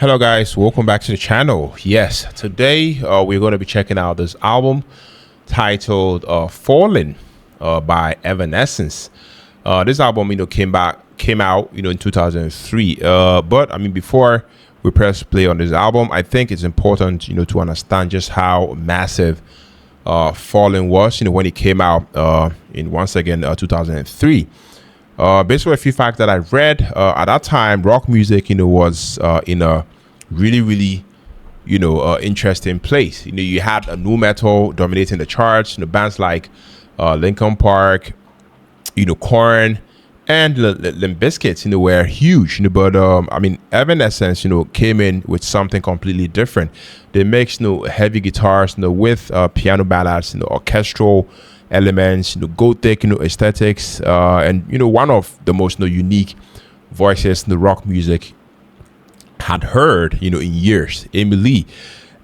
Hello guys, welcome back to the channel. Yes, today we're going to be checking out this album titled Fallen by Evanescence. This album came out in 2003, but I mean, before we press play on this album, I think it's important to understand just how massive Fallen was when it came out in 2003. Based on a few facts that I read at that time, rock music was in a really interesting place. You had a nu metal dominating the charts. Bands like Linkin Park, Korn, and Limp Bizkit were huge. But I mean, Evanescence came in with something completely different. They mixed heavy guitars with piano ballads, orchestral elements, gothic aesthetics, and one of the most unique voices in the rock music had heard in years, Emily.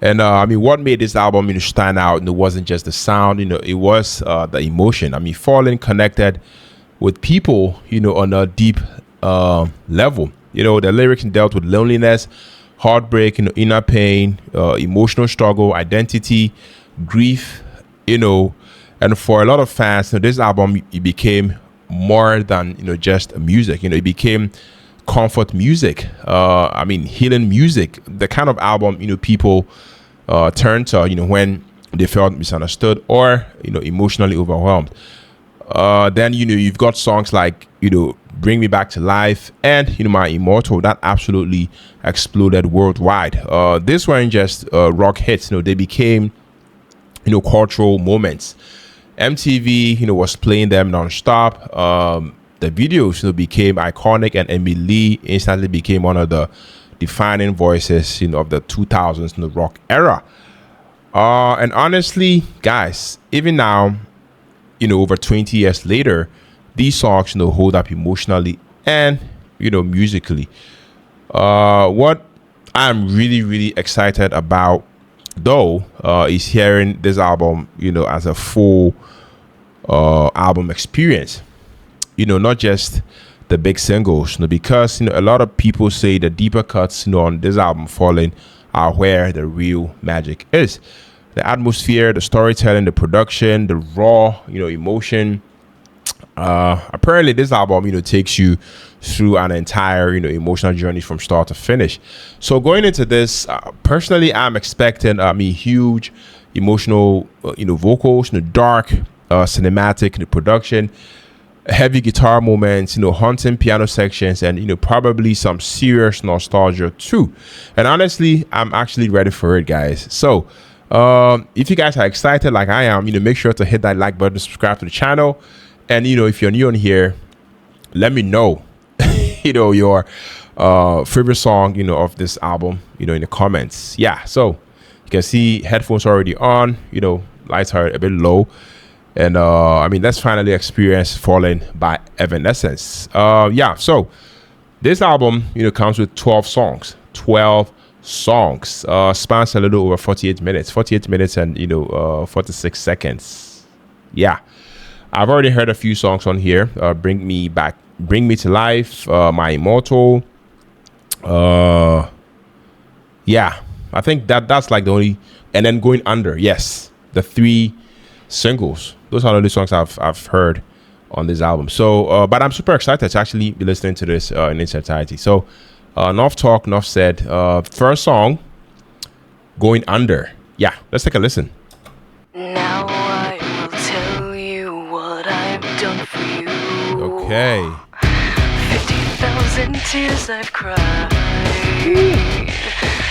And I mean, what made this album stand out wasn't just the sound, it was the emotion. I mean, Fallen connected with people on a deep level. The lyrics dealt with loneliness, heartbreak, inner pain, emotional struggle, identity, grief, and for a lot of fans, this album, it became more than just music. It became comfort music. I mean, healing music. The kind of album people turn to when they felt misunderstood or emotionally overwhelmed. Then you've got songs like Bring Me Back to Life and My Immortal that absolutely exploded worldwide. These weren't just rock hits. They became cultural moments. MTV, was playing them nonstop. The videos, became iconic, and Emily instantly became one of the defining voices, of the 2000s in the rock era. And honestly, guys, even now, over 20 years later, these songs, hold up emotionally and, musically. What I'm really excited about, though, is hearing this album, as a full album experience, not just the big singles, because a lot of people say the deeper cuts on this album Fallen are where the real magic is. The atmosphere, the storytelling, the production, the raw emotion. Apparently this album takes you through an entire emotional journey from start to finish. So going into this, personally, I'm expecting huge emotional vocals, dark cinematic production, heavy guitar moments, haunting piano sections, and probably some serious nostalgia too. And honestly, I'm actually ready for it, guys. So if you guys are excited like I am, make sure to hit that like button, subscribe to the channel, and if you're new on here, let me know your favorite song of this album in the comments. Yeah, so you can see headphones already on, lights are a bit low. And I mean, let's finally experience Fallen by Evanescence. Yeah, so this album, comes with 12 songs. 12 songs. Spans a little over 48 minutes. 48 minutes and, 46 seconds. Yeah. I've already heard a few songs on here. Bring Me to Life, My Immortal. Yeah, I think that's like the only... And then Going Under. Yes, the 3 singles. Those are the only songs I've heard on this album. So but I'm super excited to actually be listening to this in its entirety. So enough talk, enough said. First song, Going Under. Yeah, let's take a listen. Now I will tell you what I've done for you. Okay. 50,000 tears I've cried.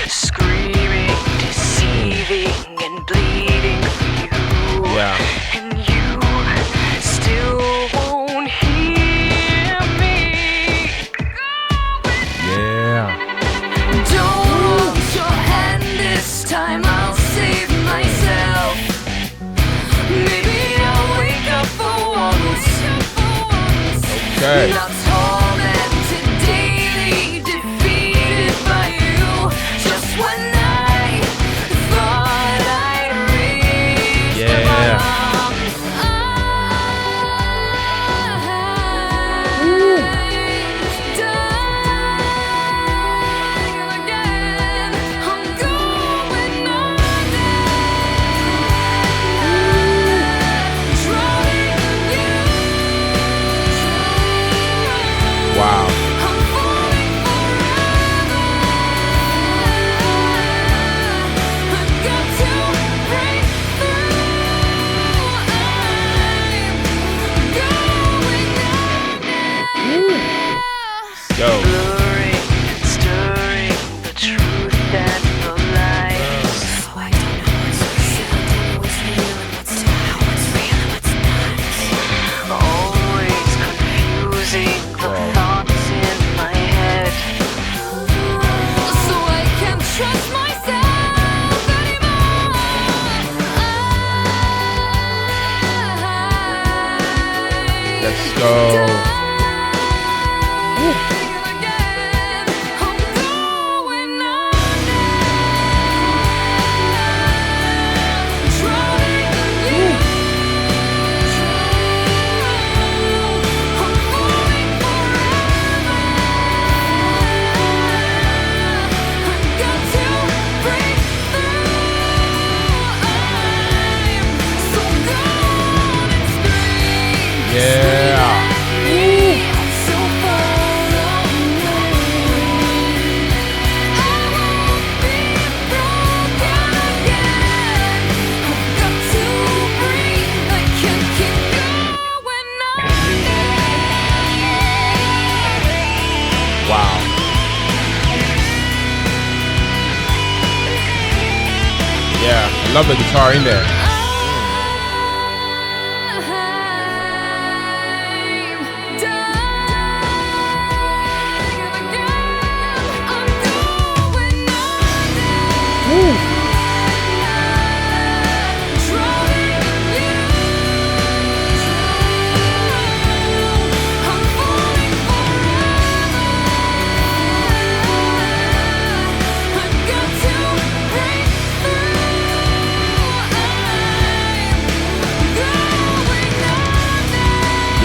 Screaming, deceiving, and bleeding for you. Yeah. And you still won't hear me. Yeah. Don't want your hand this time, I'll save myself. Maybe I'll wake up for once. Okay. Not tormented daily, defeated by you. Just when I thought I'd reach the bottom, I die again. love the guitar in there.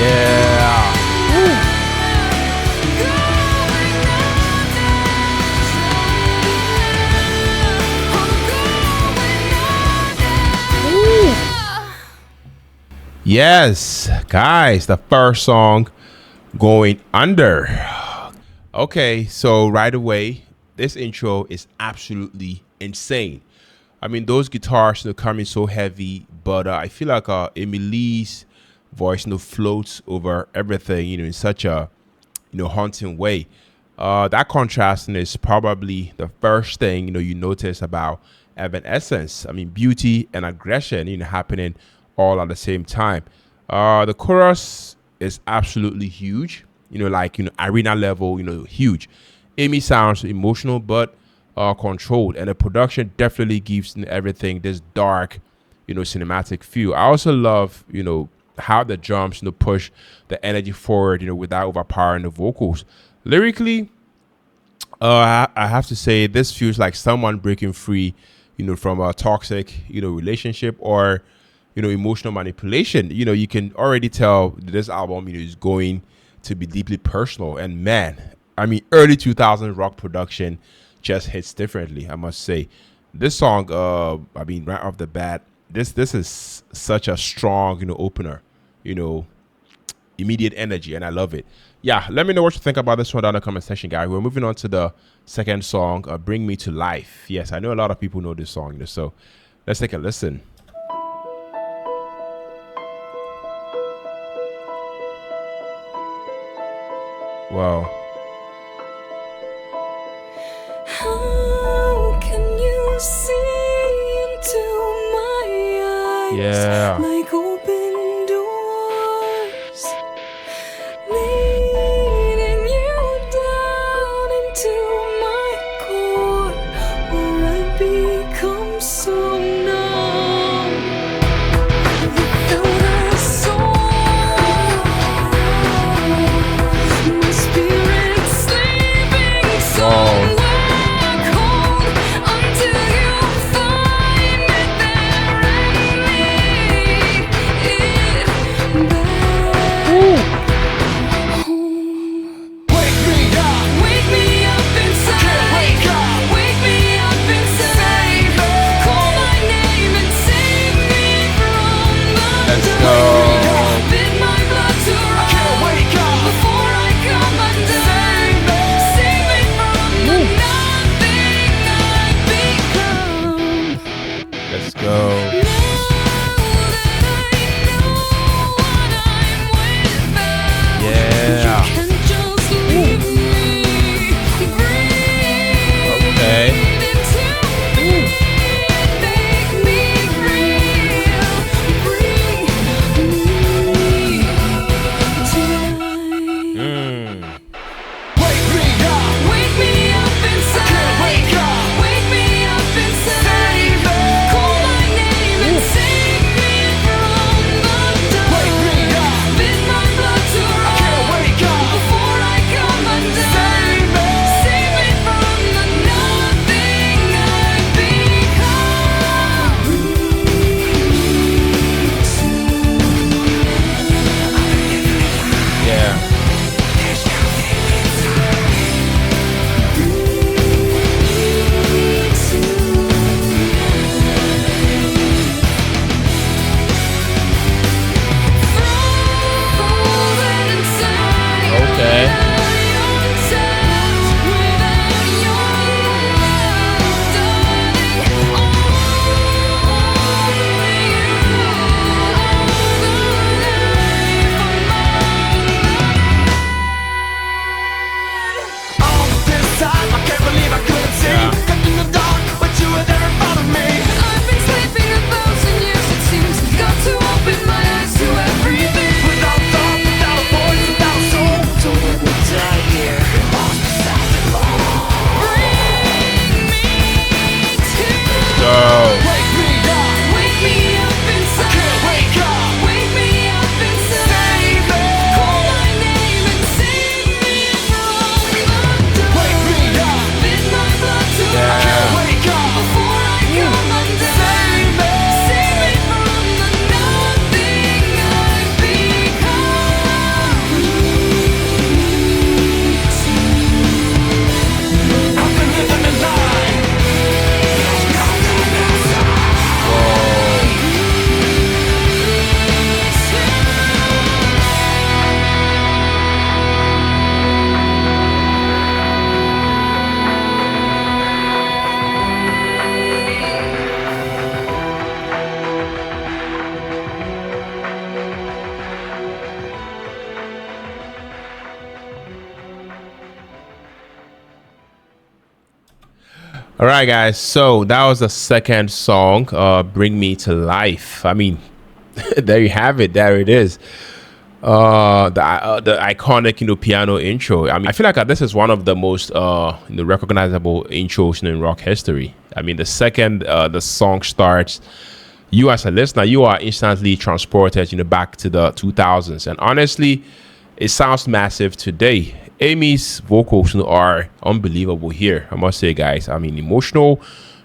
Yeah. Yes, guys, the first song, Going Under. Okay, so right away, this intro is absolutely insane. I mean, those guitars, coming so heavy, but I feel like Emily's voice, floats over everything, in such a, haunting way. That contrasting is probably the first thing, you notice about Evanescence. I mean, beauty and aggression, happening all at the same time. The chorus is absolutely huge, like, arena level, huge. Amy sounds emotional, but controlled, and the production definitely gives everything this dark, cinematic feel. I also love, how the drums, push the energy forward, without overpowering the vocals. Lyrically, I have to say this feels like someone breaking free, from a toxic, relationship, or, emotional manipulation. You can already tell this album, is going to be deeply personal. And man, I mean, early 2000 rock production just hits differently, I must say. This song, I mean, right off the bat, this is such a strong, opener, immediate energy, and I love it. Yeah, let me know what you think about this one down in the comment section, guys. We're moving on to the second song, Bring Me to Life. Yes, I know a lot of people know this song, so let's take a listen. Wow. How can you see into my eyes? Yeah. Like open doors, leading you down into my core, where I become so numb without a soul. My spirit sleeping somewhere. Until you find me there and All right, guys. So that was the second song, "Bring Me to Life." I mean, there you have it. There it is. The iconic piano intro. I mean, I feel like this is one of the most recognizable intros in rock history. I mean, the second the song starts, you as a listener, you are instantly transported back to the 2000s. And honestly, it sounds massive today. Amy's vocals are unbelievable here, I must say, guys. I mean, emotional,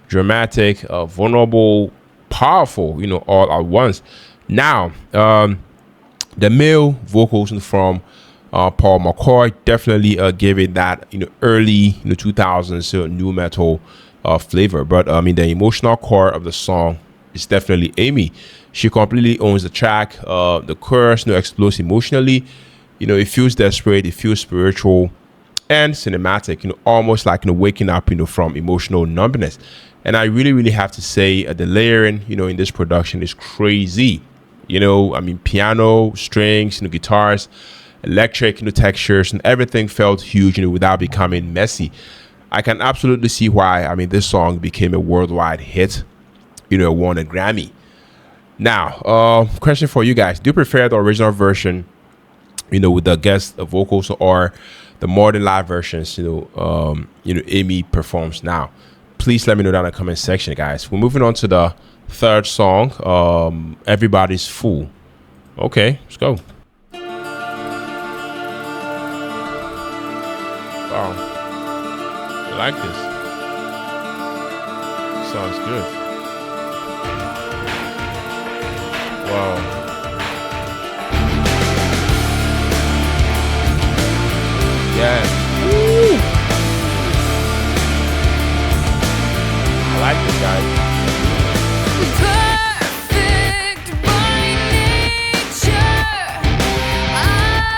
dramatic, vulnerable, powerful, all at once. Now, the male vocals from Paul McCoy definitely gave it that early 2000s new metal flavor. But I mean, the emotional core of the song is definitely Amy. She completely owns the track. The chorus explodes emotionally. It feels desperate, it feels spiritual and cinematic, almost like waking up from emotional numbness. And I really have to say the layering in this production is crazy. I mean, piano, strings, guitars, electric textures, and everything felt huge without becoming messy. I can absolutely see why this song became a worldwide hit, won a Grammy. Now, question for you guys: do you prefer the original version with the guest vocals, or the modern live versions Amy performs now? Please let me know down in the comment section, guys. We're moving on to the third song, Everybody's Fool. Okay, let's go. Wow, I like this. Sounds good. Wow. Yeah. Woo. I like this, guy. Perfect by nature,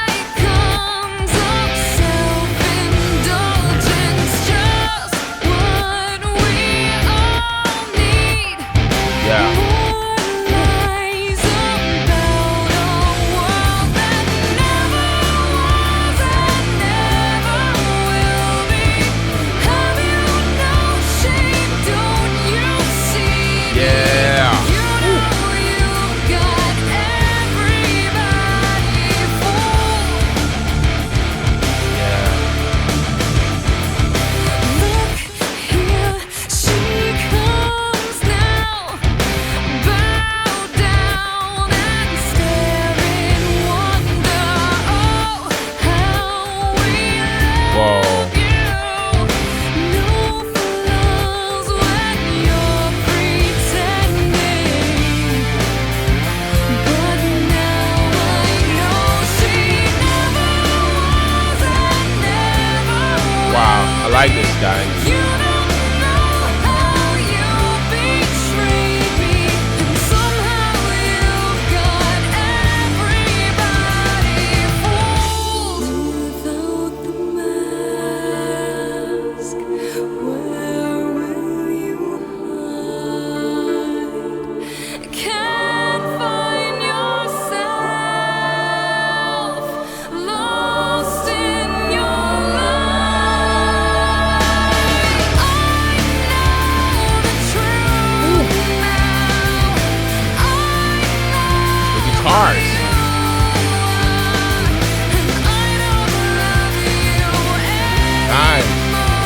icons of self-indulgence, just what we all need. Yeah. Lies about a world that never was and never will be. Have you no shame? Don't you see? Yeah. You know you've got everybody fooled. Yeah. Look here, she comes now. Bow down and stare in wonder. Oh, how we Whoa. love you. No flaws when you're pretending. But now I know she never was and never will. Wow, I like this, guy. You don't know how you betrayed me, and somehow you've got everybody fooled. Without the mask, where will you hide? Can't find yourself, lost in your life. I know the truth now. I know The guitars. and I don't love you Nice. anymore.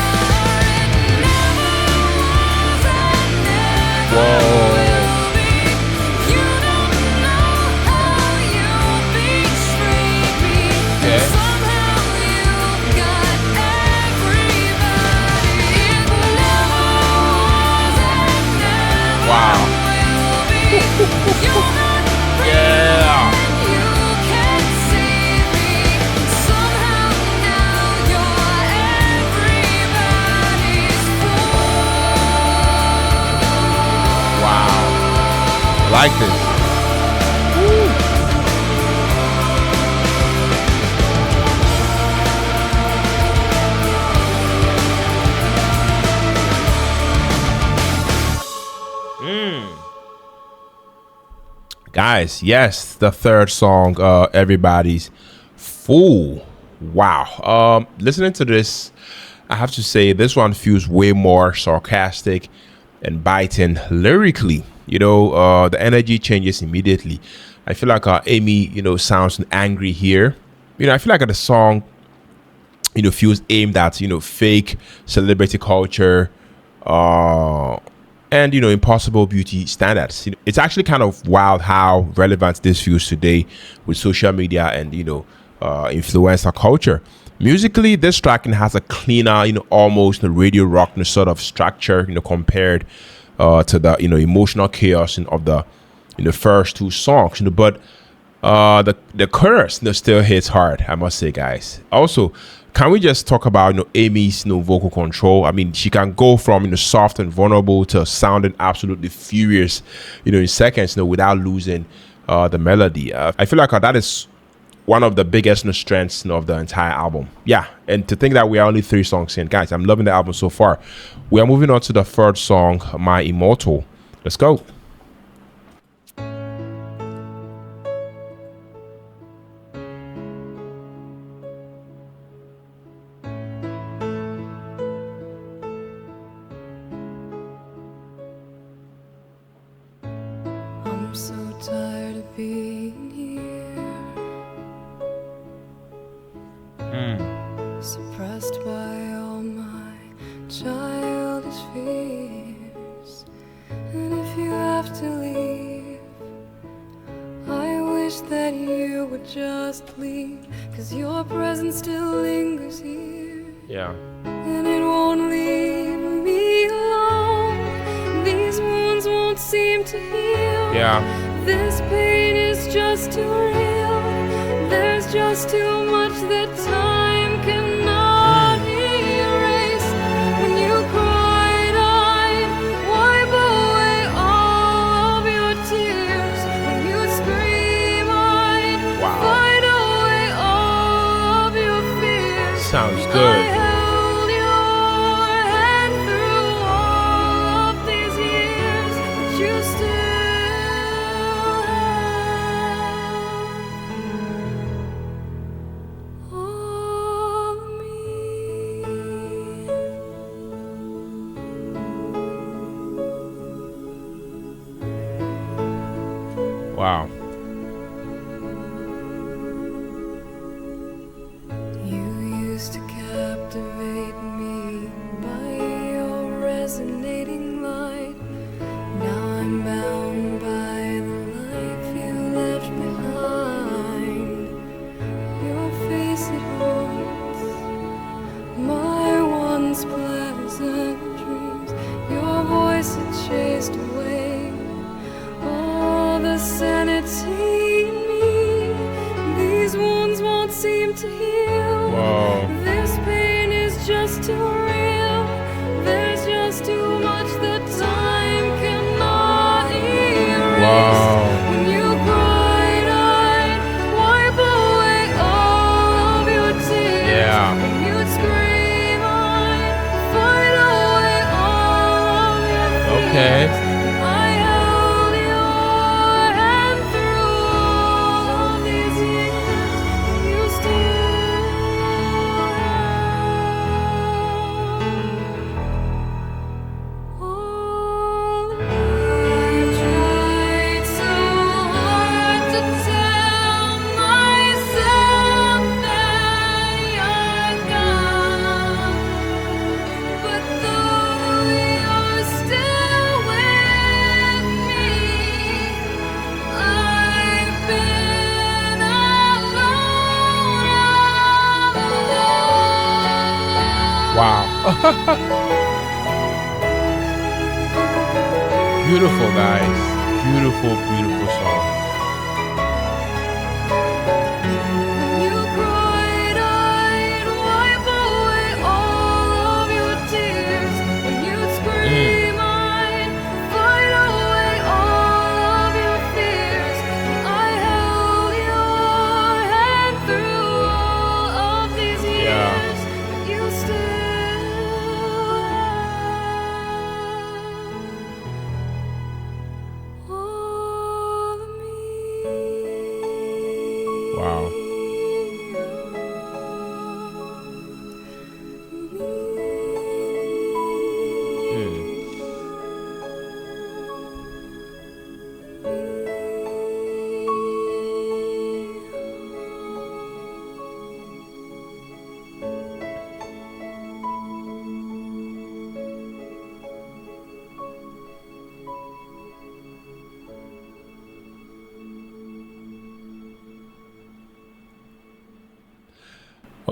Whoa. You don't know how you betrayed me, Yeah. and somehow you've got everybody. It never was and never Wow. will be. You're not Yeah. you can't see me. Somehow now you're everybody's fool. Wow. I like this. Guys, yes, the third song, Everybody's Fool. Wow. Listening to this, I have to say this one feels way more sarcastic and biting lyrically. The energy changes immediately. I feel like Amy, sounds angry here. I feel like the song, feels aimed at, fake celebrity culture, uh, and impossible beauty standards. It's actually kind of wild how relevant this feels today with social media and influencer culture. Musically, this tracking has a cleaner, almost radio rock sort of structure, compared to the emotional chaos of the first two songs. But the chorus still hits hard, I must say, guys. Also, can we just talk about Amy's vocal control? I mean, she can go from soft and vulnerable to sounding absolutely furious, in seconds, without losing the melody. I feel like that is one of the biggest strengths of the entire album. Yeah, and to think that we are only 3 songs in, guys, I'm loving the album so far. We are moving on to the third song, My Immortal. Let's go. I'm so tired of being here, suppressed by all my childish fears. And if you have to leave, I wish that you would just leave, 'cause your presence still lingers here. Yeah. And it won't leave me alone. These wounds won't seem to heal. Yeah. This pain is just too real. There's just too much that time cannot erase. When you cried, I'd wipe away all of your tears. When you scream, I'd fight away all of your fears. Sounds good. I held your hand through all of these years, but you still all of me. Wow. You used to captivate me by your resonating light. Now I'm bound by the life you left behind. Your face, it haunts my once pleasant dreams. Your voice, it chased away all the sanity in me. These wounds won't seem to heal. Wow. This pain is just too real. There's just too much that time cannot erase. Wow. When you cried, I'd wipe away all of your tears. Yeah. When you'd scream, I'd fight away all of your fears. Okay. I held your hand through all of these years. You still all of me. I tried so hard to tell myself that you're gone, but though you're still with me, I've been alone all along. Wow. Beautiful, guys. Beautiful, beautiful song. When you cried, I'd wipe away all of your tears. When you'd scream, I'd fight away all of your fears. I held your hand through all of these years. Yeah. But you still all of me.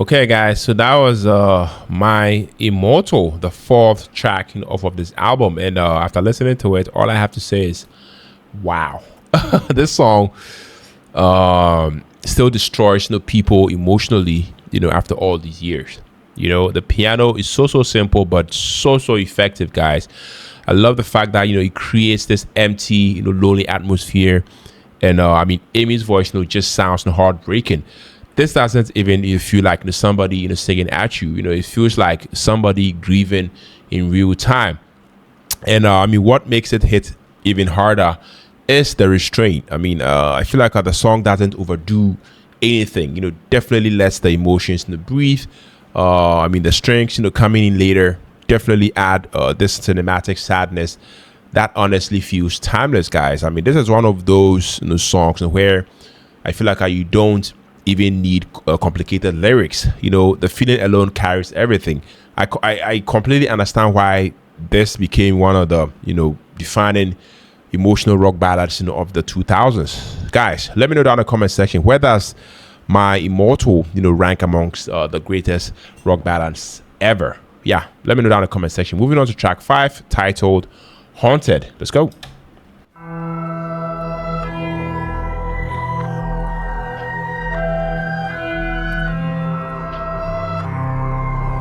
Okay, guys, so that was my Immortal, the fourth track, off of this album. And after listening to it, all I have to say is, wow. This song still destroys people emotionally, after all these years. The piano is so simple, but so effective, guys. I love the fact that it creates this empty, lonely atmosphere. And I mean, Amy's voice just sounds heartbreaking. This doesn't even feel like somebody singing at you. It feels like somebody grieving in real time. And I mean, what makes it hit even harder is the restraint. I mean, I feel like the song doesn't overdo anything. Definitely lets the emotions breathe. I mean, the strings coming in later definitely add this cinematic sadness that honestly feels timeless, guys. I mean, this is one of those songs where I feel like you don't even need complicated lyrics. The feeling alone carries everything. I completely understand why this became one of the defining emotional rock ballads of the 2000s. Guys, let me know down in the comment section, where does my Immortal rank amongst the greatest rock ballads ever? Yeah, let me know down in the comment section. Moving on to track 5, titled Haunted. Let's go.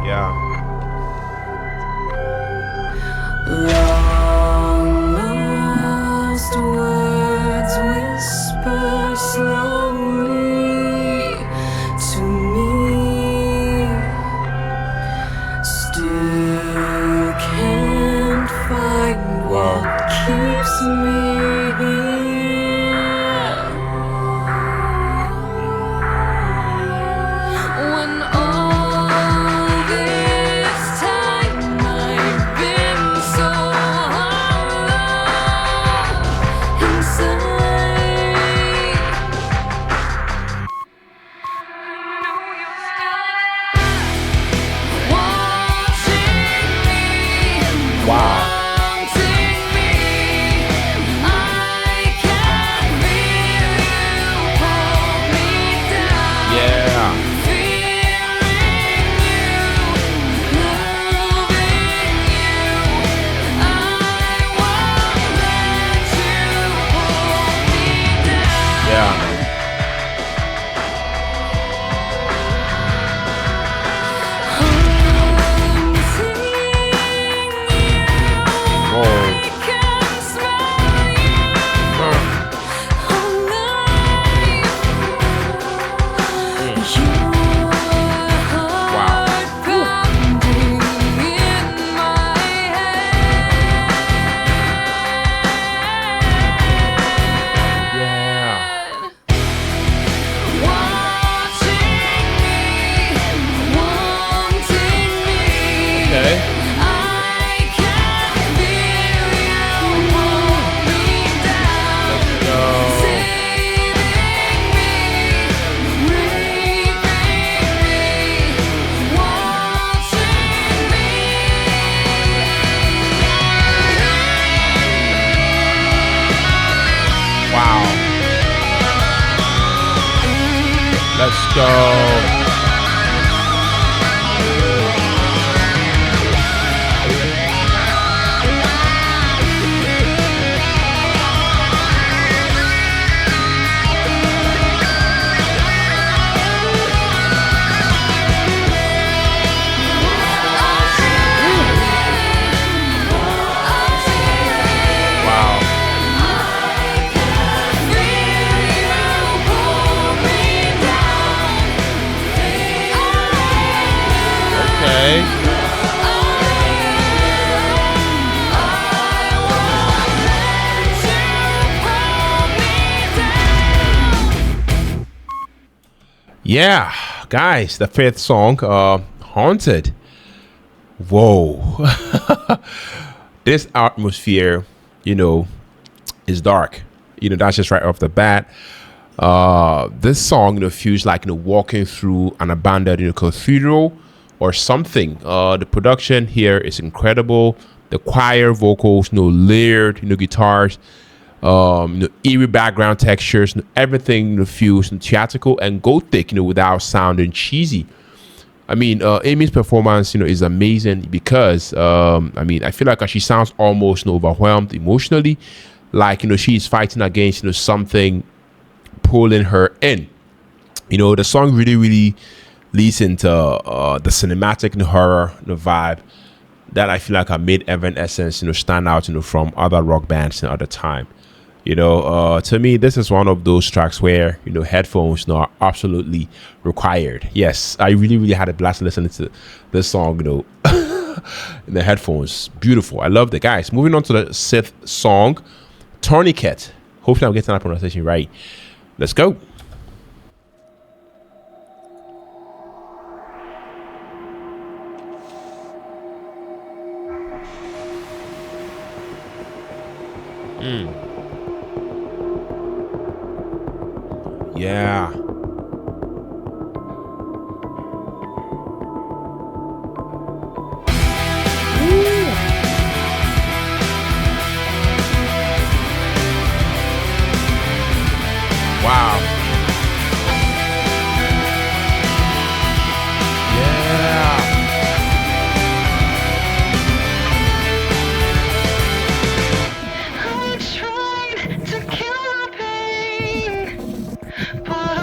Yeah. Long lost words whisper slowly to me. Still can't find what keeps me here. When all this time I've been so hollow inside. Watching me, wanting me, I can feel you pull me down. Yeah. Yeah. Whoa. Let's go. Yeah, guys, the fifth song, Haunted. Whoa. This atmosphere, is dark. That's just right off the bat. This song, feels like walking through an abandoned cathedral or something. The production here is incredible. The choir vocals, layered, guitars, eerie background textures, everything feels theatrical and gothic, without sounding cheesy. I mean, Amy's performance, is amazing because, I mean, I feel like she sounds almost overwhelmed emotionally, like she's fighting against something pulling her in. The song really, really leads into the cinematic horror, vibe that I feel like I made Evanescence, stand out, from other rock bands and other time. To me, this is one of those tracks where headphones are absolutely required. Yes, I really, really had a blast listening to this song. In the headphones, beautiful. I love the guys. Moving on to the sixth song, Tourniquet. Hopefully, I'm getting that pronunciation right. Let's go. Yeah. Wow. Yeah. I tried to kill the pain, but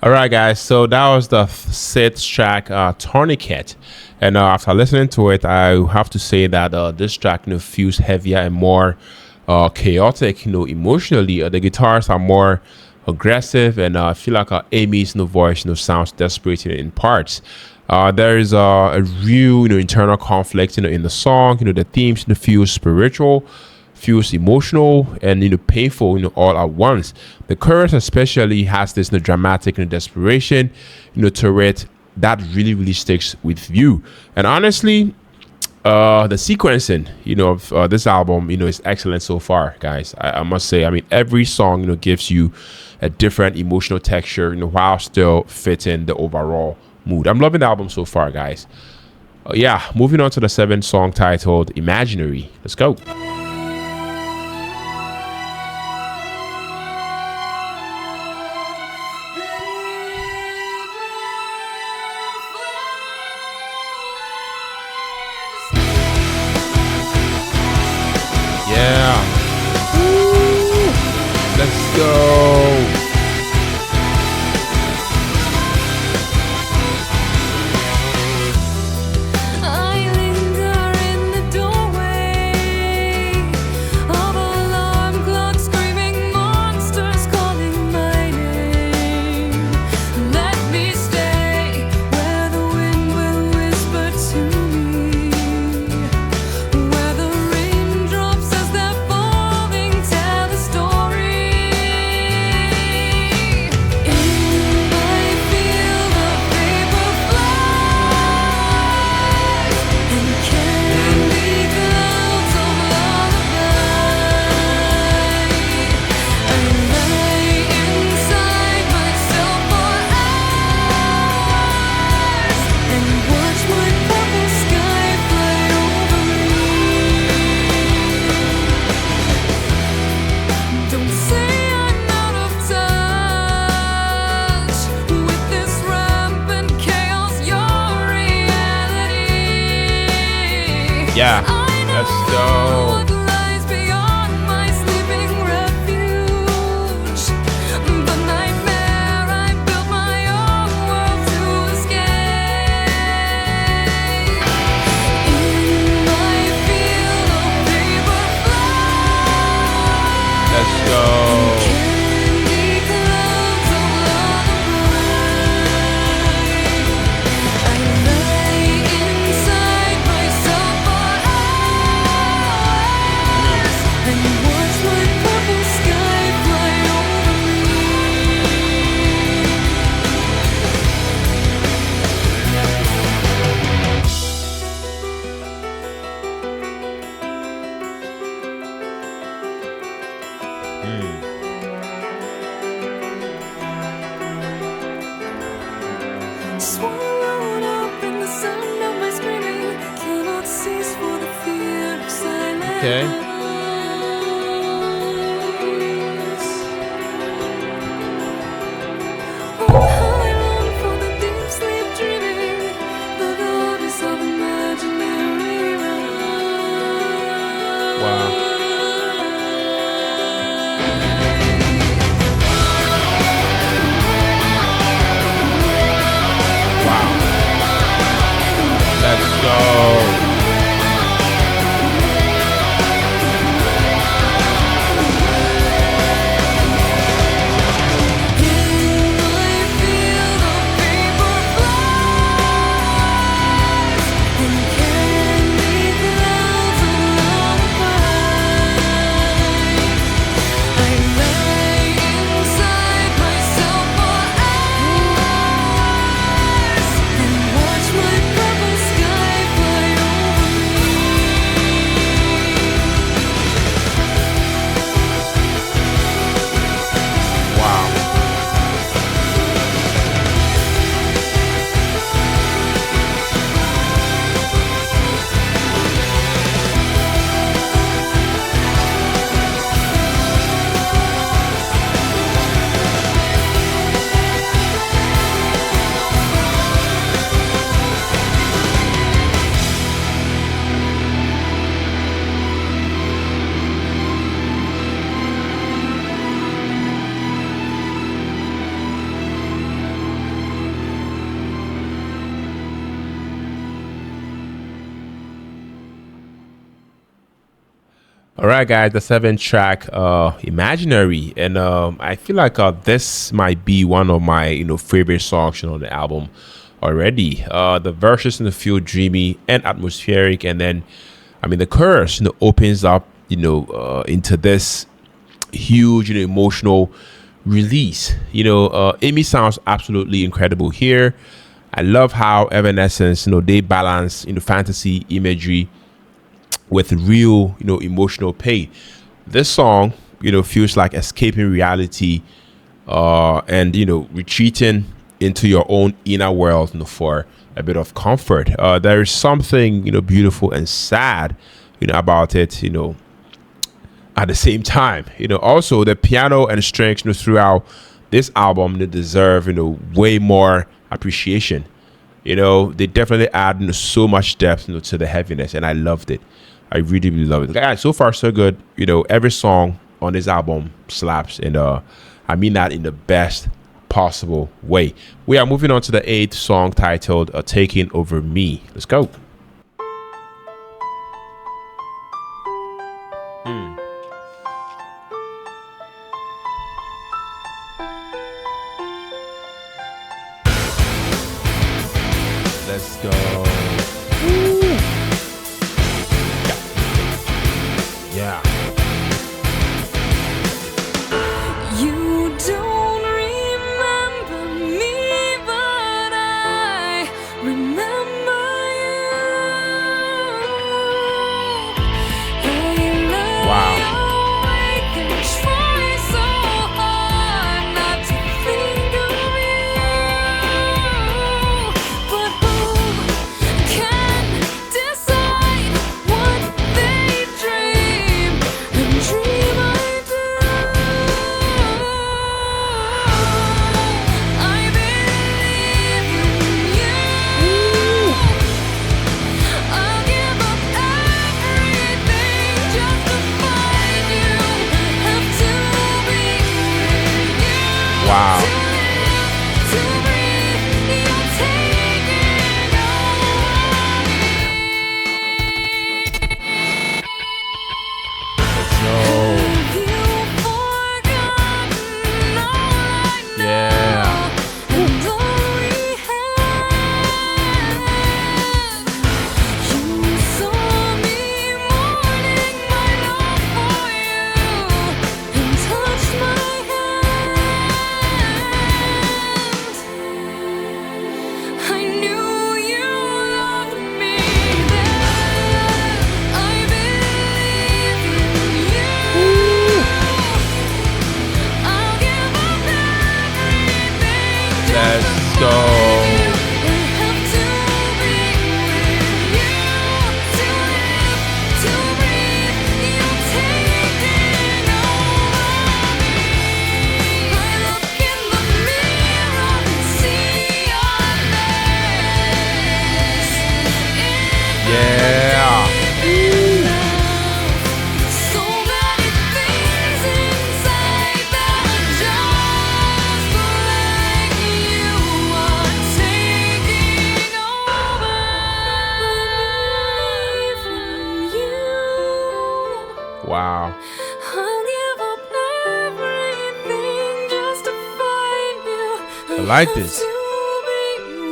All right, guys. So that was the sixth track, Tourniquet. And after listening to it, I have to say that this track, feels heavier and more chaotic, emotionally. The guitars are more aggressive, and I feel like Amy's voice, sounds desperate in parts. There is a real, internal conflict, in the song. The themes, feel spiritual, feels emotional, and painful, all at once. The chorus especially has this dramatic desperation, to it that really sticks with you. And honestly, the sequencing, of this album, is excellent so far, guys. I must say, I mean, every song, gives you a different emotional texture, while still fitting the overall mood. I'm loving the album so far, guys. Yeah, moving on to the seventh song titled Imaginary. Let's go. Let's go. I linger in the doorway of alarm clocks screaming, monsters calling my name. Let me stay where the wind will whisper to me, where the raindrops as they're falling tell the story. In my field of paper flies and candy clouds of lullaby, I lie inside myself for hours and watch my purple sky fly over me. Don't say I'm out of touch with this rampant chaos, your reality. Yeah, I let's know go. what lies beyond my sleeping refuge. The nightmare I built my own world to escape. In my field of paper flies, Let's go. candy clouds of lullaby, I lie inside myself for hours and watch my purple sky fly over me. Swallowed up in the sound of my screaming, cannot cease for the fear of silence. Okay. Oh, how I long for the deep sleep dreaming, the goddess of imaginary rhyme. Wow. Wow. Let's go. In my All right, guys, the seventh track, "Imaginary," and I feel like this might be one of my favorite songs on the album already. The verses feel dreamy and atmospheric, and then I mean the chorus opens up into this huge emotional release. Amy sounds absolutely incredible here. I love how Evanescence they balance fantasy imagery with real, emotional pain. This song, feels like escaping reality, and retreating into your own inner world, for a bit of comfort. There is something, beautiful and sad, about it, at the same time. Also the piano and strings, throughout this album, they deserve, way more appreciation. They definitely add so much depth to the heaviness, and I loved it. I really, really love it. Guys, so far so good. Every song on this album slaps, and I mean that in the best possible way. We are moving on to the eighth song, titled "Taking Over Me." Let's go. Let's go. Woo. Yeah. You don't remember me, but I remember you. Hey, Wow. I can try so hard not to think of you, but who can decide what they dream and dream I do? I believe in you. I'll give up everything just to find you. Have to be with you. Wow. To breathe, you're taking Let's go. Have you forgotten all I know? Yeah. And all we had? You saw me mourning my love for you and touched my hand. I knew you loved me then. I believe in you. I'll give up everything Let's just to go. find you. Have to be with you. To live, to breathe, you're taking over me. I look in the mirror and see your face. Yeah. So many things inside that just like you are taking over me. Wow. I'll give up everything just to find you. I like this. To be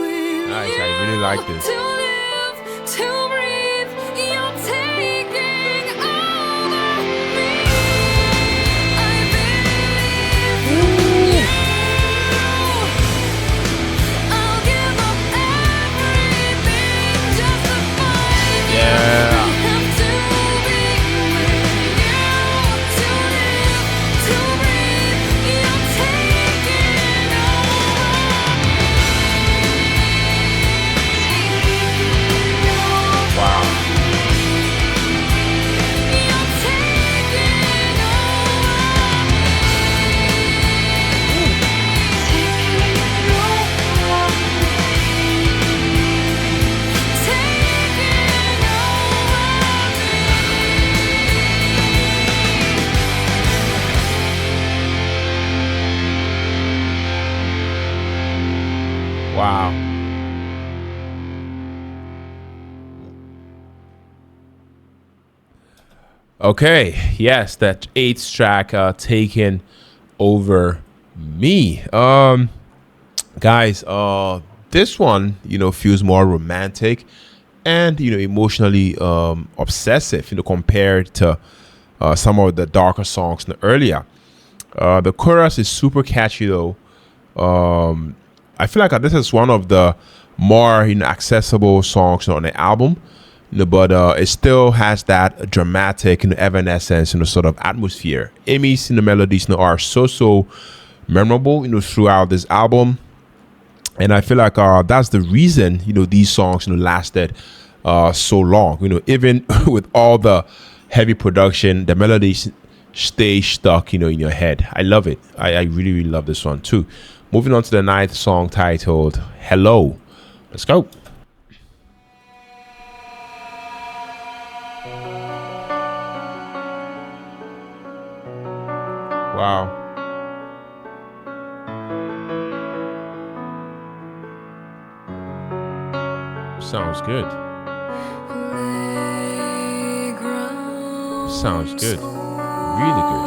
with Nice. you. I really like this. To live, to breathe, you're taking over me. I believe in you. I'll give up everything just to find you. Yeah. Have to be with you. To live, to breathe, you're taking over me. Wow. You're taking over Wow. Okay, yes, that eighth track taken over me. Guys, this one, feels more romantic and emotionally obsessive, compared to some of the darker songs earlier. The chorus is super catchy though. I feel like this is one of the more accessible songs on the album, but it still has that dramatic Evanescence sort of atmosphere. Amy's melodies are so memorable throughout this album, and I feel like that's the reason these songs lasted so long. Even with all the heavy production, the melodies stay stuck in your head. I love it. I really love this one too. Moving on to the ninth song, titled Hello. Let's go. Wow. Sounds good. Sounds good. Really good.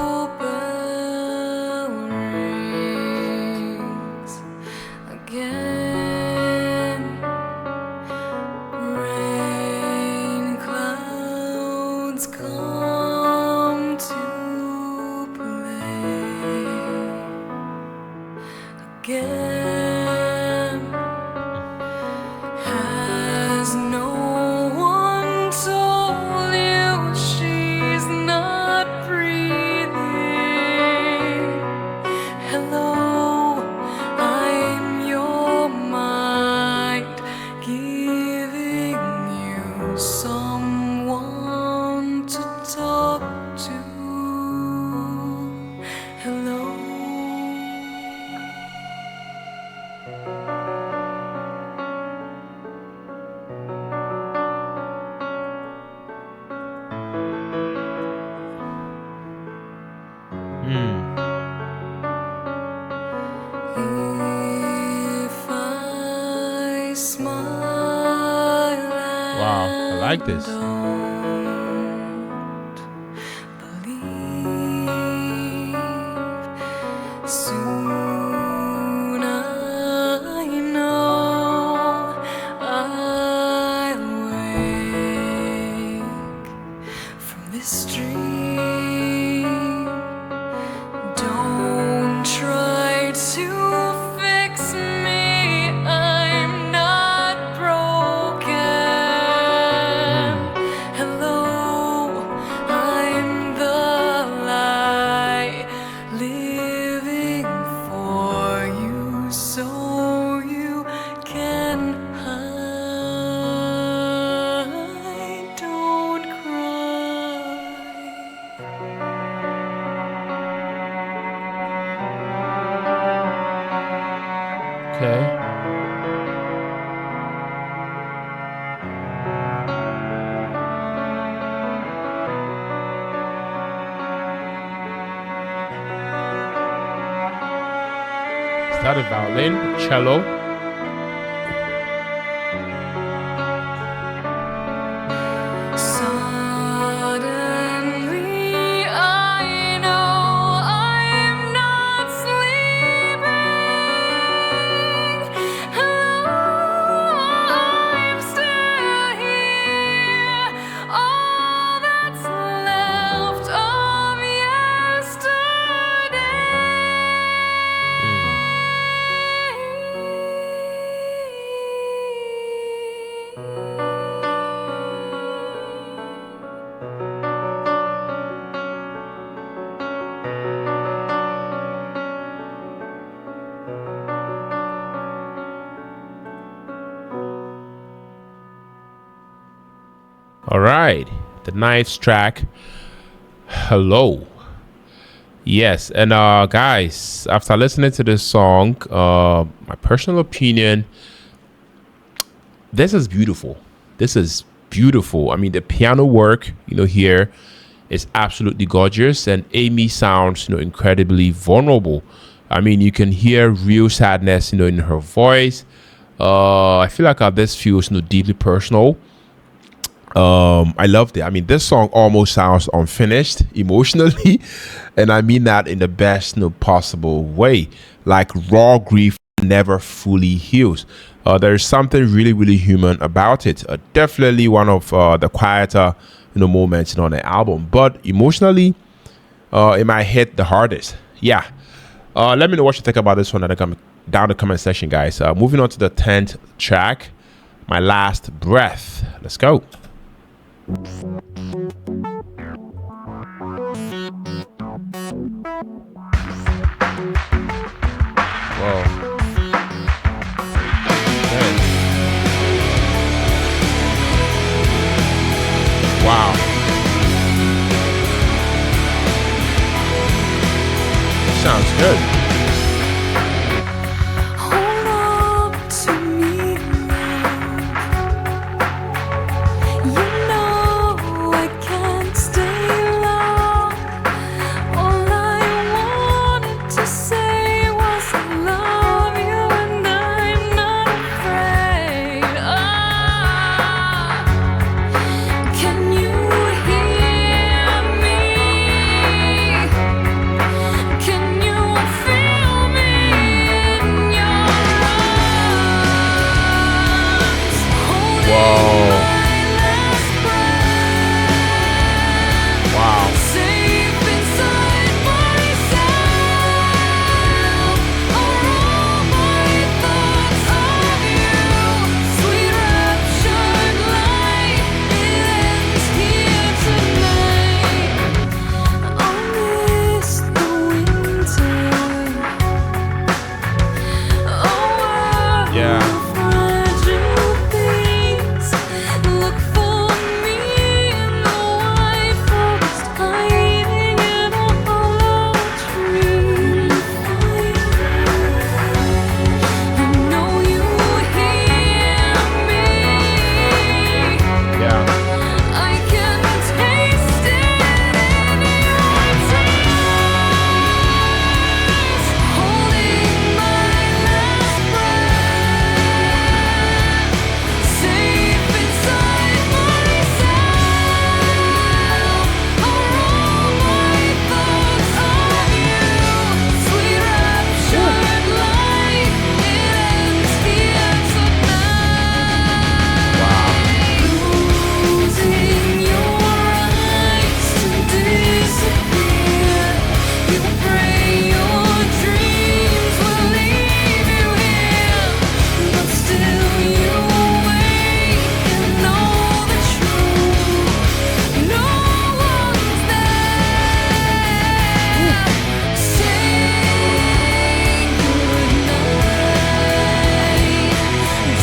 Wow, I like this. Soon I know I'll wake from this dream. Don't try to fix me, I'm not broken. Hello, I'm the lie living for you, so you can hide. Don't cry. Okay. Is that a violin? Cello? Suddenly I know I'm not sleeping. Hello, I'm still here. All that's left of All right. The ninth track, Hello. Yes, and guys, after listening to this song, my personal opinion, this is beautiful. This is beautiful. I mean, the piano work, here is absolutely gorgeous, and Amy sounds, incredibly vulnerable. I mean, you can hear real sadness, in her voice. I feel like this feels, deeply personal. I loved it. I mean, this song almost sounds unfinished emotionally, and I mean that in the best possible way. Like raw grief never fully heals. There's something really, really human about it. Definitely one of the quieter, moments on the album, but emotionally, it might hit the hardest. Yeah. Let me know what you think about this one down the comment section, guys. Moving on to the 10th track, My Last Breath. Let's go. Whoa. Man. Wow. Sounds good. Hold on to me, you know I can't stay long. All I wanted to say was I love you and I'm not afraid. Can you hear me? Can you feel me in your arms? Holding Whoa. my last breath, Wow. safe inside myself. Are all my thoughts of you? Sweet raptured light, it ends here tonight. I'll miss the winter. Oh, Yeah. fragile things. Look for me in the white forest, hiding in a hollow tree. I know you hear me. Yeah. I can taste it in your tears. Holding my last breath, safe inside myself. Are all my thoughts of you? Sweet raptured light, it ends here tonight. Losing your eyes to disappear. You pray your dreams will leave you here, but still you wake and know the truth. No one's there. Say goodnight.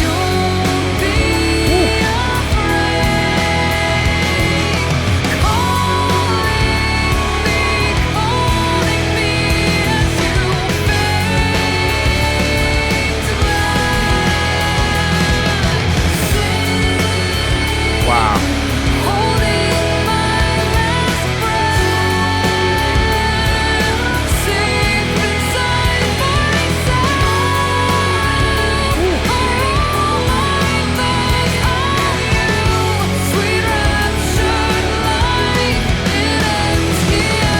Don't be afraid. Calling me as you fade to black. Wow. Holding my last breath, safe inside myself. Are all my thoughts of you? Sweet raptured light, it ends here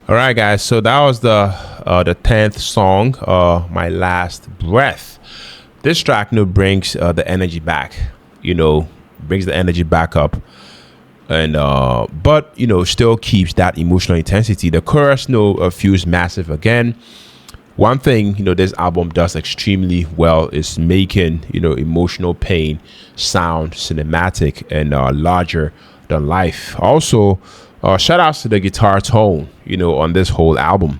All right, guys. So that was the 10th song, My Last Breath. This track, brings the energy back. Brings the energy back up, and but still keeps that emotional intensity. The chorus, feels massive again. One thing, this album does extremely well is making, emotional pain sound cinematic and larger than life. Also, shout outs to the guitar tone, on this whole album.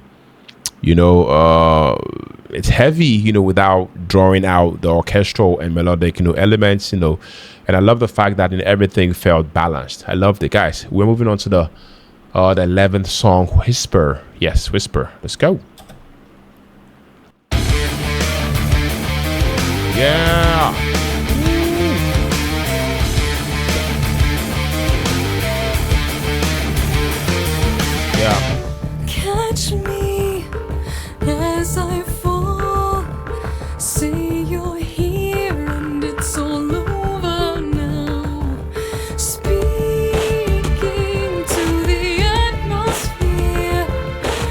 It's heavy, without drawing out the orchestral and melodic, elements, and I love the fact that everything felt balanced. I loved it, guys. We're moving on to the 11th song, Whisper. Yes, Whisper. Let's go. Yeah. Yeah. Catch me as I fall. Say you're here and it's all over now. Speaking to the atmosphere.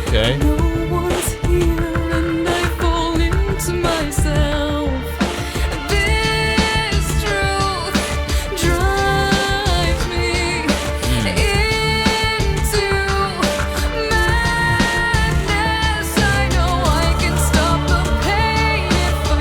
Okay. No one's here and I fall into myself. This truth drives me into madness. I know I can stop the pain if I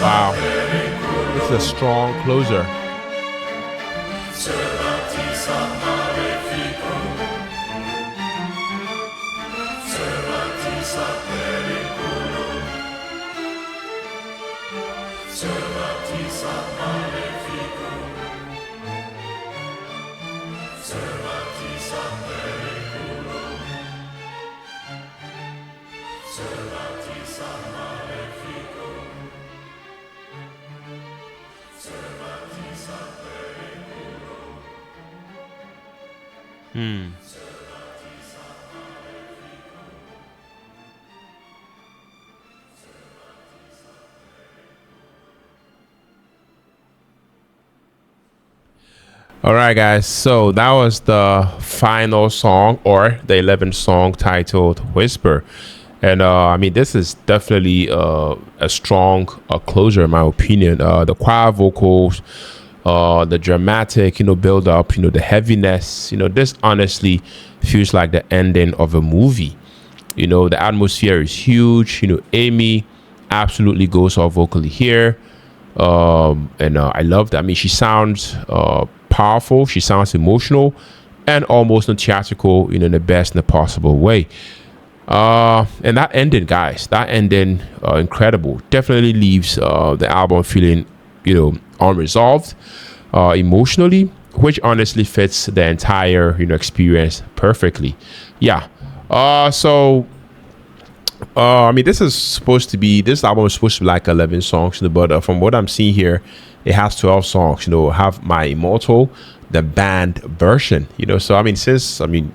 Wow. This is a strong closer. All right, guys. So that was the final song, or the 11th song, titled "Whisper." And I mean, this is definitely a strong closer, in my opinion. The choir vocals, the dramatic, build up, the heaviness. This honestly feels like the ending of a movie. The atmosphere is huge. Amy absolutely goes off vocally here. And I love that. I mean, she sounds powerful. She sounds emotional and almost theatrical, in the best in the possible way. And that ending, guys, incredible. Definitely leaves the album feeling, unresolved emotionally, which honestly fits the entire, experience perfectly. Yeah. So I mean, this album is supposed to be like 11 songs, but from what I'm seeing here, it has 12 songs. Have my Immortal, the band version. So I mean,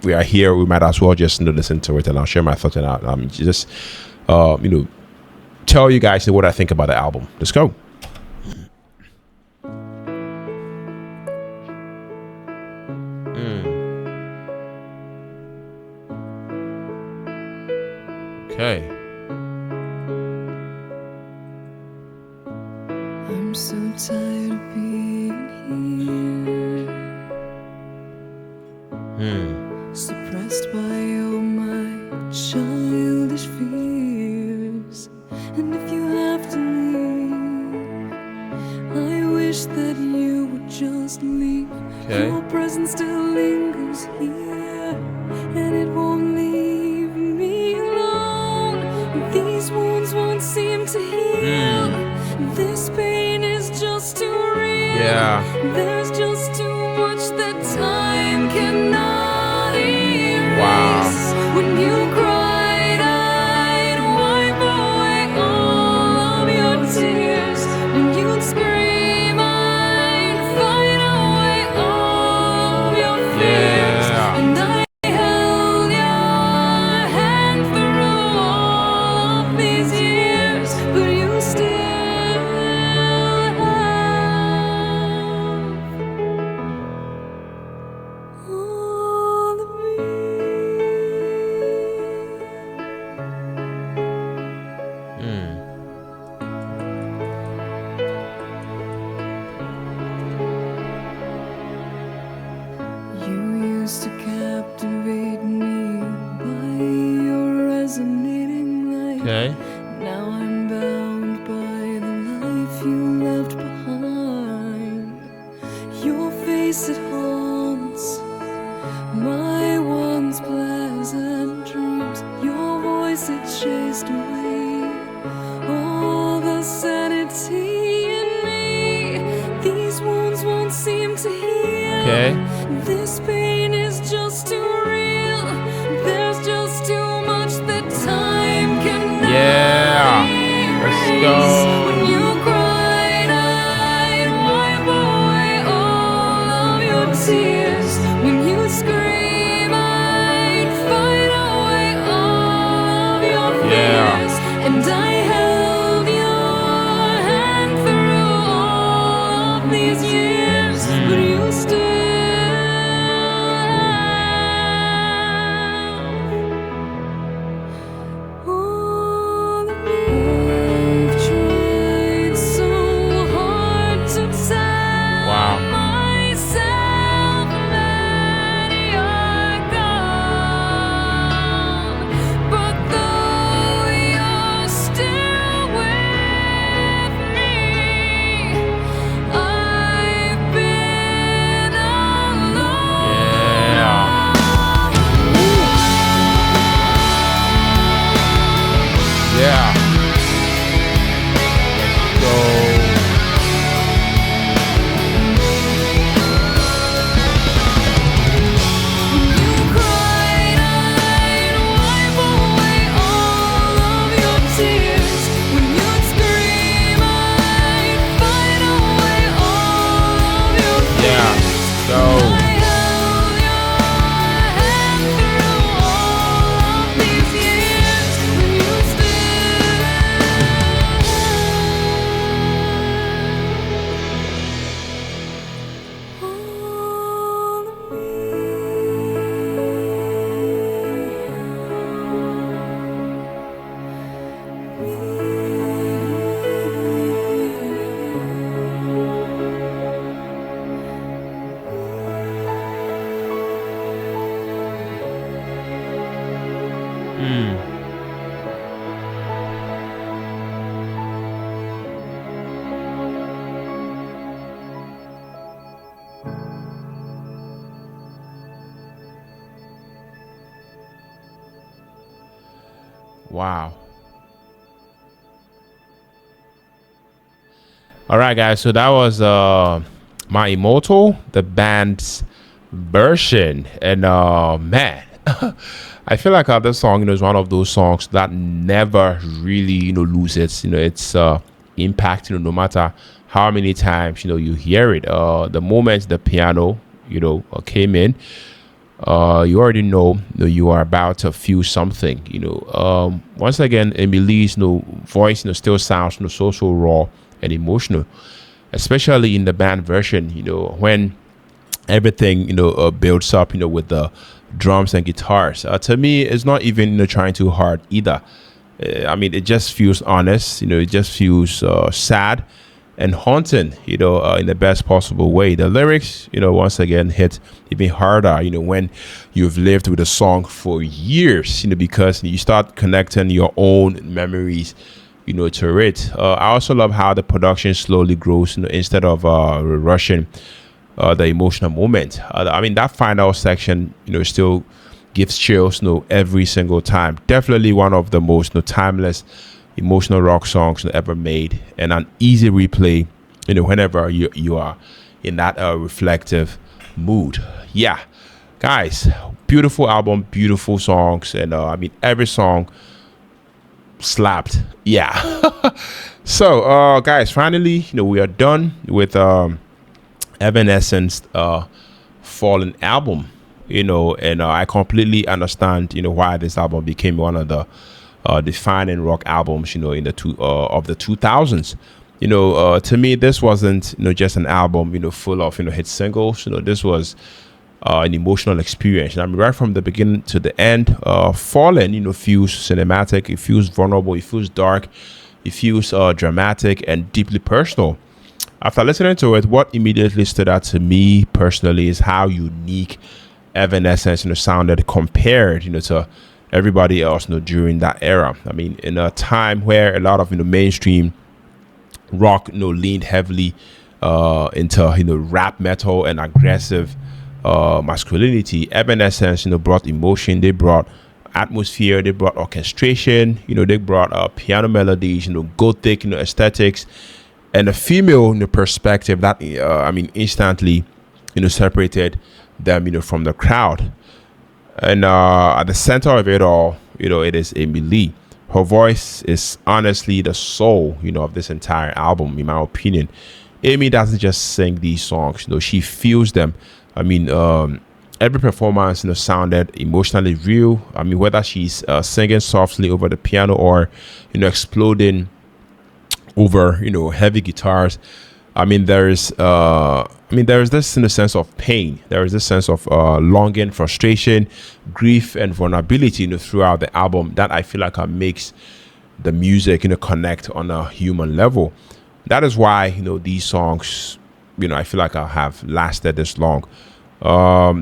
we are here, we might as well just listen to it, and I'll share my thoughts on that. Just tell you guys what I think about the album. Let's go. Okay. I'm so tired of being here, suppressed by all my childish fears. And if you have to leave, I wish that you would just leave. Okay. Your presence still lingers here, and it won't leave me alone. These wounds won't seem to heal. This pain is just too real. Yeah. There's just too much that time cannot erase. Wow. When you cried, I'd wipe away all of your tears. When you'd scream, I'd fight away all of your fears. Yeah. And I held your hand through all of these years, but you still have all of me. You used to captivate me by your resonating light. Okay. Now I'm bound by the life you left behind. Your face, it haunts my once pleasant dreams. Your voice, it chased away all the sanity in me. These wounds won't seem to heal. Okay. This pain is just too real. There's just too much that time cannot Yeah. Let's go. when you cried, I'd wipe away all of your tears. When you scream, I'd fight away all of your fears. Yeah. And I held your hand through all of these years, but you still have all of me. I've tried so hard to tell Wow. myself that you're gone. Wow. All right, guys. So that was my Immortal, the band's version, and man, I feel like this song, is one of those songs that never really, loses, its impact, no matter how many times, you hear it. The moment the piano, came in, you already know, you are about to feel something. Once again, Emily's voice, still sounds, so raw and emotional, especially in the band version. When everything builds up, with the drums and guitars. To me, it's not even trying too hard either. I mean, it just feels honest. It just feels sad and haunting, in the best possible way. The lyrics, once again hit even harder, when you've lived with a song for years, because you start connecting your own memories, to it. I also love how the production slowly grows, instead of rushing the emotional moment. I mean, that final section, still gives chills, every single time. Definitely one of the most timeless emotional rock songs ever made, and an easy replay, whenever you are in that reflective mood. Yeah, guys, beautiful album, beautiful songs, and I mean, every song slapped. Yeah. So guys, finally, we are done with Evanescence Fallen album, and I completely understand, why this album became one of the defining rock albums, in the 2000s. To me, this wasn't, just an album, full of, hit singles. This was an emotional experience. I mean, right from the beginning to the end, Fallen, feels cinematic, it feels vulnerable, it feels dark, it feels dramatic and deeply personal. After listening to it, what immediately stood out to me personally is how unique Evanescence, sounded compared, to everybody else, during that era. I mean, in a time where a lot of, mainstream rock, leaned heavily into, rap metal and aggressive masculinity, Evanescence, brought emotion, they brought atmosphere, they brought orchestration, they brought piano melodies, gothic, aesthetics, and a female perspective that I mean, instantly separated them from the crowd. And at the center of it all, it is Amy Lee. Her voice is honestly the soul of this entire album, in my opinion. Amy doesn't just sing these songs, she feels them. I mean, every performance sounded emotionally real. I mean, whether she's singing softly over the piano or exploding over heavy guitars. I mean, there is this sense of pain. There is this sense of longing, frustration, grief, and vulnerability throughout the album that I feel like makes the music connect on a human level. That is why these songs I feel like I have lasted this long.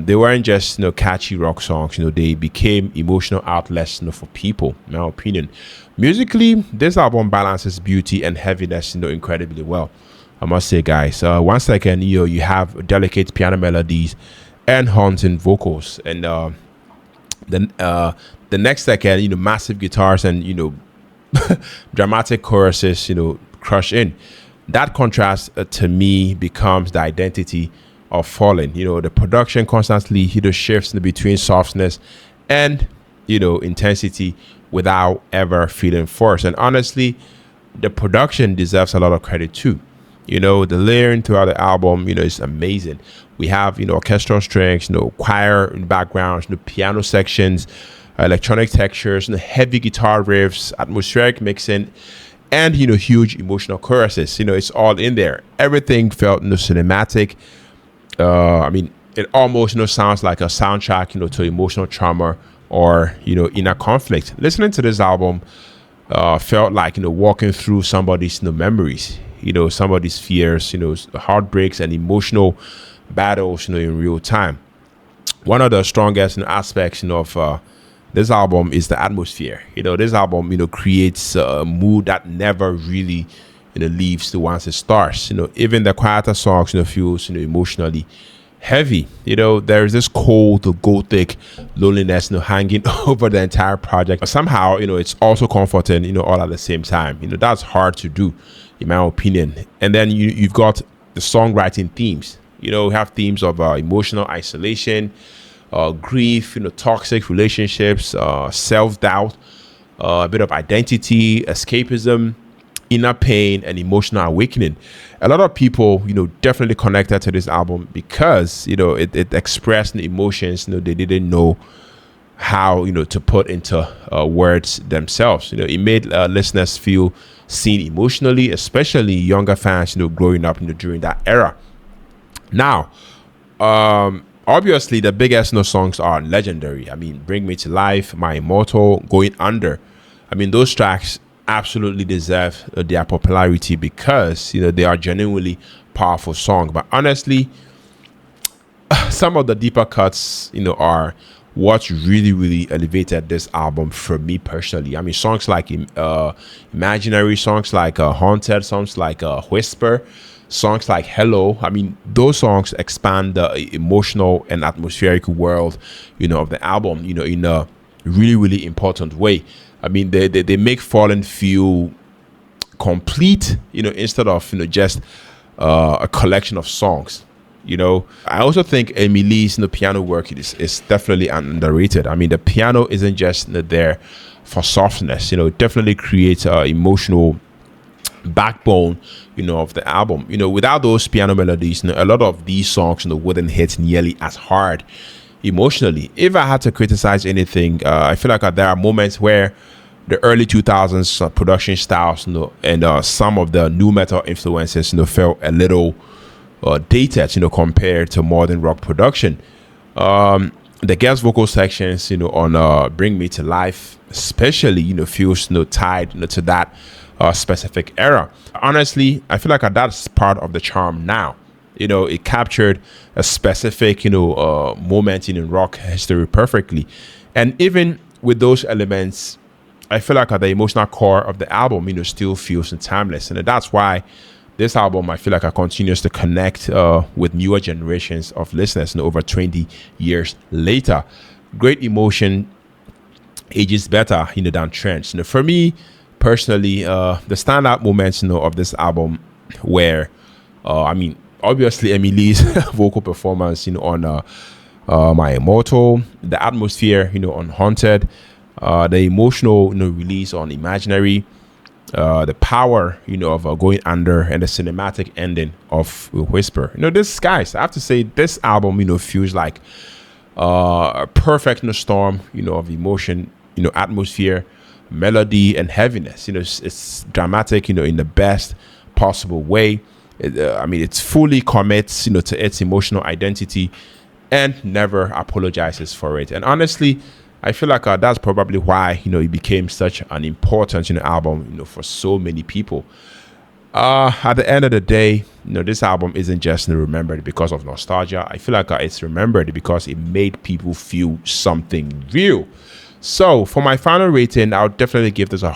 They weren't just catchy rock songs. They became emotional outlets for people, in my opinion. Musically, this album balances beauty and heaviness incredibly well, I must say, guys. Once again, you have delicate piano melodies and haunting vocals, and the next second, massive guitars and dramatic choruses, crush in. That contrast to me becomes the identity of Fallen. The production constantly shifts between softness and intensity without ever feeling forced. And honestly, the production deserves a lot of credit too. The layering throughout the album, is amazing. We have orchestral strings, choir in backgrounds, piano sections, electronic textures, heavy guitar riffs, atmospheric mixing, and huge emotional choruses. It's all in there. Everything felt cinematic. I mean, it almost sounds like a soundtrack to emotional trauma or inner conflict. Listening to this album, felt like, walking through somebody's, memories, somebody's fears, heartbreaks and emotional battles, in real time. One of the strongest, aspects, of this album is the atmosphere. This album, creates a mood that never really, leaves the once it starts. Even the quieter songs, feels, emotionally heavy. There's this cold, gothic loneliness, hanging over the entire project. Somehow, it's also comforting, all at the same time. That's hard to do, in my opinion. And then you've got the songwriting themes. We have themes of emotional isolation, grief, toxic relationships, self-doubt, a bit of identity, escapism, inner pain, and emotional awakening. A lot of people, definitely connected to this album because, it expressed the emotions, they didn't know how, to put into words themselves. It made listeners feel seen emotionally, especially younger fans, growing up, during that era. Now, obviously, the biggest songs are legendary. I mean, Bring Me to Life, My Immortal, Going Under. I mean, those tracks absolutely deserve their popularity because, they are genuinely powerful songs. But honestly, some of the deeper cuts, are what really, really elevated this album for me personally. I mean, songs like Imaginary, songs like Haunted, songs like Whisper, songs like Hello. I mean, those songs expand the emotional and atmospheric world, of the album, in a really, really important way. I mean, they make Fallen feel complete, instead of, just a collection of songs. I also think Emily's piano work is definitely underrated. I mean, the piano isn't just there for softness. It definitely creates emotional backbone, of the album. Without those piano melodies, a lot of these songs, wouldn't hit nearly as hard emotionally. If I had to criticize anything, I feel like there are moments where the early 2000s production styles, and some of the new metal influences, felt a little dated, compared to modern rock production. The guest vocal sections, on Bring Me to Life, especially, feels, tied, to that specific era. Honestly, I feel like that's part of the charm now. It captured a specific, moment in rock history perfectly. And even with those elements, I feel like the emotional core of the album, still feels timeless. And that's why this album, I feel like, continues to connect with newer generations of listeners, over 20 years later. Great emotion ages better, than trends. For me, personally, the standout moments, of this album were, obviously Emily's vocal performance, on My Immortal, the atmosphere, on Haunted, the emotional, release on Imaginary, the power, of Going Under, and the cinematic ending of Whisper. This, guys, I have to say, this album, feels like a perfect storm, of emotion, atmosphere, melody, and heaviness. It's dramatic, in the best possible way. It fully commits, to its emotional identity and never apologizes for it. And honestly, I feel like that's probably why, it became such an important, album, for so many people. At the end of the day, this album isn't just remembered because of nostalgia. I feel like it's remembered because it made people feel something real. So for my final rating, I'll definitely give this a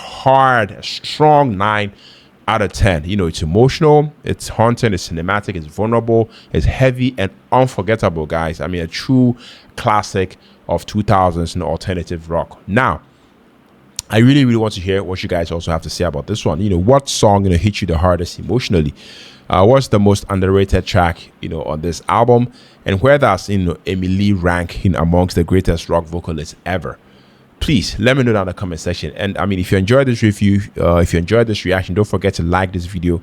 strong 9 out of 10. It's emotional, it's haunting, it's cinematic, it's vulnerable, it's heavy and unforgettable, guys. I mean, a true classic of 2000s alternative rock. Now, I really, really want to hear what you guys also have to say about this one. What song hit you the hardest emotionally? What's the most underrated track on this album, and where does Emily rank amongst the greatest rock vocalists ever? Please let me know down in the comment section. And if you enjoyed this review, if you enjoyed this reaction, don't forget to like this video,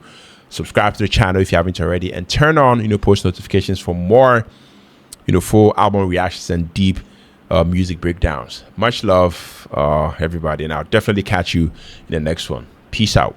subscribe to the channel if you haven't already, and turn on post notifications for more full album reactions and deep music breakdowns. Much love, everybody, and I'll definitely catch you in the next one. Peace out.